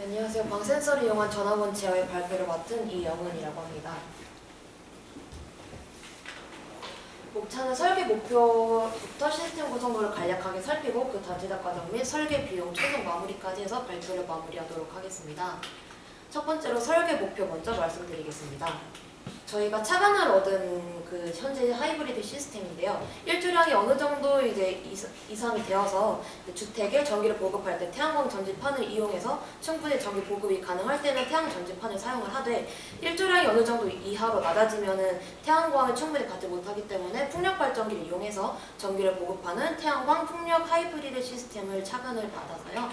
네, 안녕하세요. 광센서를 이용한 전화번 제어의 발표를 맡은 이영은이라고 합니다. 목차는 설계 목표부터 시스템 구성도를 간략하게 살피고 그 단지작 과정 및 설계 비용 최종 마무리까지 해서 발표를 마무리하도록 하겠습니다. 첫 번째로 설계 목표 먼저 말씀드리겠습니다. 저희가 차관을 얻은 그 현재 하이브리드 시스템인데요. 일조량이 어느 정도 이제 이상이 되어서 주택에 전기를 보급할 때 태양광 전지판을 이용해서 충분히 전기 보급이 가능할 때는 태양 전지판을 사용을 하되 일조량이 어느 정도 이하로 낮아지면은 태양광을 충분히 받지 못하기 때문에 풍력 발전기를 이용해서 전기를 보급하는 태양광 풍력 하이브리드 시스템을 차관을 받아서요.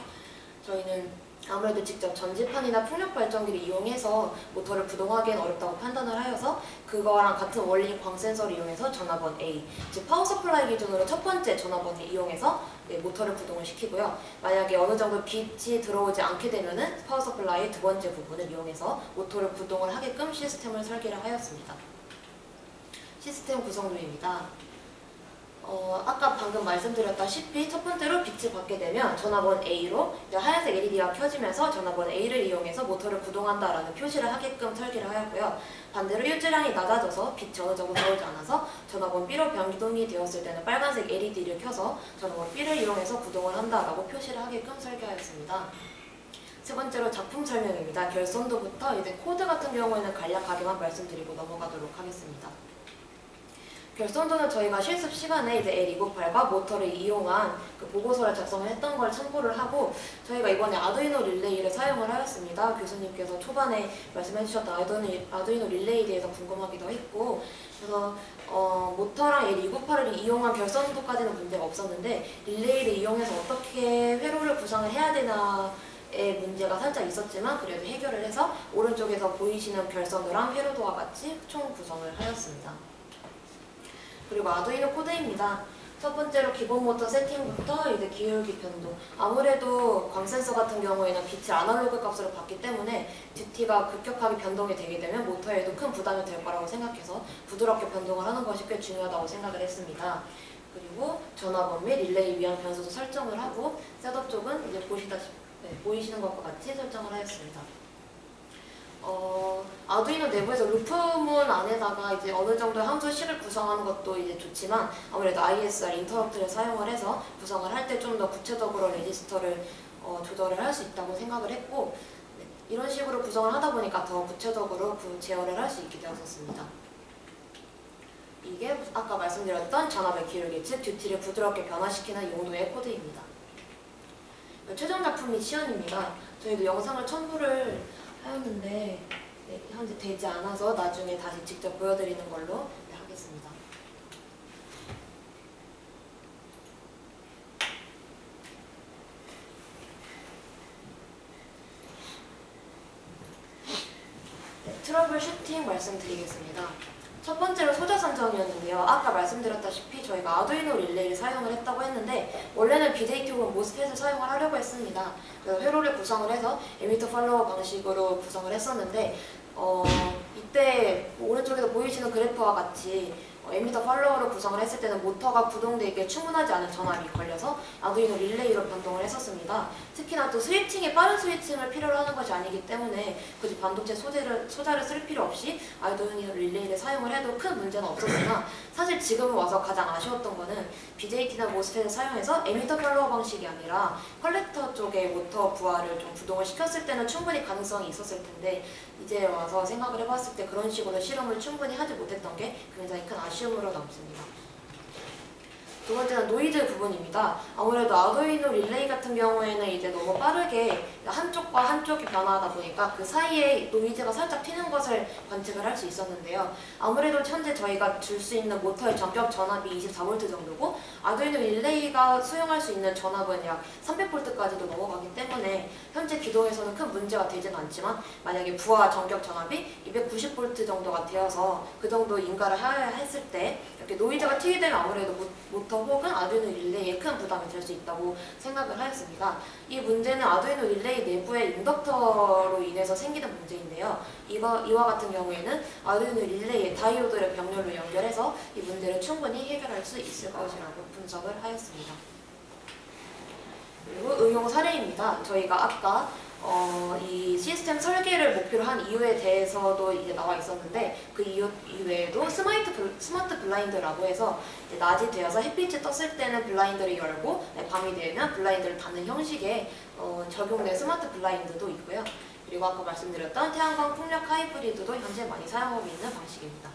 저희는 아무래도 직접 전지판이나 풍력 발전기를 이용해서 모터를 구동하기엔 어렵다고 판단을 하여서 그거랑 같은 원리 광센서를 이용해서 전화번 A, 즉 파워 서플라이 기준으로 첫 번째 전화번을 이용해서 모터를 구동을 시키고요. 만약에 어느 정도 빛이 들어오지 않게 되면은 파워 서플라이의 두 번째 부분을 이용해서 모터를 구동을 하게끔 시스템을 설계를 하였습니다. 시스템 구성도입니다. 아까 방금 말씀드렸다시피 첫 번째로 빛을 받게 되면 전화번 A로 하얀색 LED가 켜지면서 전화번 A를 이용해서 모터를 구동한다라는 표시를 하게끔 설계를 하였고요. 반대로 일조량이 낮아져서 빛이 어느 정도 들어오지 않아서 전화번 B로 변동이 되었을 때는 빨간색 LED를 켜서 전화번 B를 이용해서 구동을 한다라고 표시를 하게끔 설계하였습니다. 세 번째로 작품 설명입니다. 결선도부터 이제 코드 같은 경우에는 간략하게만 말씀드리고 넘어가도록 하겠습니다. 결선도는 저희가 실습 시간에 이제 L298과 모터를 이용한 그 보고서를 작성을 했던 걸 참고를 하고 저희가 이번에 아두이노 릴레이를 사용을 하였습니다. 교수님께서 초반에 말씀해 주셨던 아두이노 릴레이에 대해서 궁금하기도 했고 그래서 모터랑 L298을 이용한 결선도까지는 문제가 없었는데 릴레이를 이용해서 어떻게 회로를 구성을 해야 되나의 문제가 살짝 있었지만 그래도 해결을 해서 오른쪽에서 보이시는 결선도랑 회로도와 같이 총 구성을 하였습니다. 그리고 아두이노 코드입니다. 첫 번째로 기본 모터 세팅부터 이제 기울기 변동. 아무래도 광센서 같은 경우에는 빛을 아날로그 값으로 받기 때문에 듀티가 급격하게 변동이 되게 되면 모터에도 큰 부담이 될 거라고 생각해서 부드럽게 변동을 하는 것이 꽤 중요하다고 생각을 했습니다. 그리고 전화번 및 릴레이 위한 변수도 설정을 하고 셋업 쪽은 이제 보이시는 것과 같이 설정을 하였습니다. 아두이노 내부에서 루프문 안에다가 이제 어느 정도의 함수식을 구성하는 것도 이제 좋지만 아무래도 ISR 인터럽트를 사용을 해서 구성을 할 때 좀 더 구체적으로 레지스터를 조절을 할 수 있다고 생각을 했고 이런 식으로 구성을 하다 보니까 더 구체적으로 제어를 할 수 있게 되었습니다. 이게 아까 말씀드렸던 전압의 기울기, 즉 듀티를 부드럽게 변화시키는 용도의 코드입니다. 최종 작품이 시연입니다. 저희도 영상을 첨부를 하였는데 현재 되지 않아서 나중에 다시 직접 보여드리는 걸로 하겠습니다. 트러블 슈팅 말씀드리겠습니다. 첫 번째로 소자 선정이었는데요. 아까 말씀드렸다시피 저희가 아두이노 릴레이를 사용을 했다고 했는데 원래는 BJT 혹은 모스펫을 사용을 하려고 했습니다. 그래서 회로를 구성을 해서 에미터 팔로워 방식으로 구성을 했었는데 이때 오른쪽에서 보이시는 그래프와 같이 에미터 팔로워로 구성을 했을 때는 모터가 구동되기에 충분하지 않은 전압이 걸려서 아두이노 릴레이로 변동을 했었습니다. 특히나 또 스위칭에 빠른 스위칭을 필요로 하는 것이 아니기 때문에 굳이 반도체 소자를 쓸 필요 없이 아두이노 릴레이를 사용을 해도 큰 문제는 없었으나 사실 지금 와서 가장 아쉬웠던 거는 BJT나 모스펫을 사용해서 에미터 팔로워 방식이 아니라 컬렉터 쪽에 모터 부하를 좀 구동을 시켰을 때는 충분히 가능성이 있었을 텐데 이제 와서 생각을 해봤을 때 그런 식으로 실험을 충분히 하지 못했던 게 굉장히 큰 아쉬움으로 남습니다. 두 번째는 노이즈 부분입니다. 아무래도 아두이노 릴레이 같은 경우에는 이제 너무 빠르게 한쪽과 한쪽이 변화하다 보니까 그 사이에 노이즈가 살짝 튀는 것을 관측을 할 수 있었는데요. 아무래도 현재 저희가 줄 수 있는 모터의 전격 전압이 24V 정도고 아두이노 릴레이가 수용할 수 있는 전압은 약 300V까지도 넘어가기 때문에 현재 기동에서는 큰 문제가 되지는 않지만 만약에 부하 전격 전압이 290V 정도가 되어서 그 정도 인가를 했을 때 이렇게 노이즈가 튀게 되면 아무래도 모터 혹은 아두이노 릴레이에 큰 부담이 될 수 있다고 생각을 하였습니다. 이 문제는 아두이노 릴레이 내부의 인덕터로 인해서 생기는 문제인데요. 이와 같은 경우에는 아두이노 릴레이의 다이오드를 병렬로 연결해서 이 문제를 충분히 해결할 수 있을 것이라고 분석을 하였습니다. 그리고 응용 사례입니다. 저희가 아까 이 시스템 설계를 목표로 한 이유에 대해서도 이제 나와 있었는데 그 이유 이외에도 스마트 블라인드라고 해서 이제 낮이 되어서 햇빛이 떴을 때는 블라인드를 열고 밤이 되면 블라인드를 닫는 형식의 적용된 스마트 블라인드도 있고요. 그리고 아까 말씀드렸던 태양광 풍력 하이브리드도 현재 많이 사용하고 있는 방식입니다.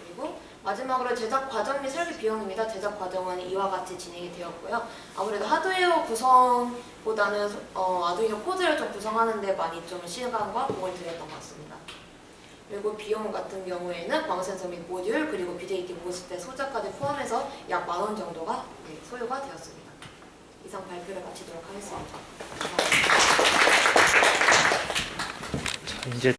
그리고 마지막으로 제작 과정 및 설계 비용입니다. 제작 과정은 이와 같이 진행이 되었고요. 아무래도 하드웨어 구성보다는 아두이노 코드를 좀 구성하는 데 많이 좀 시간과 공을 들였던 것 같습니다. 그리고 비용 같은 경우에는 광센서 및 모듈 그리고 비데이팅 모스펫 소자까지 포함해서 약 10,000원 정도가 소요가 되었습니다. 이상 발표를 마치도록 하겠습니다. 감사합니다. 자, 이제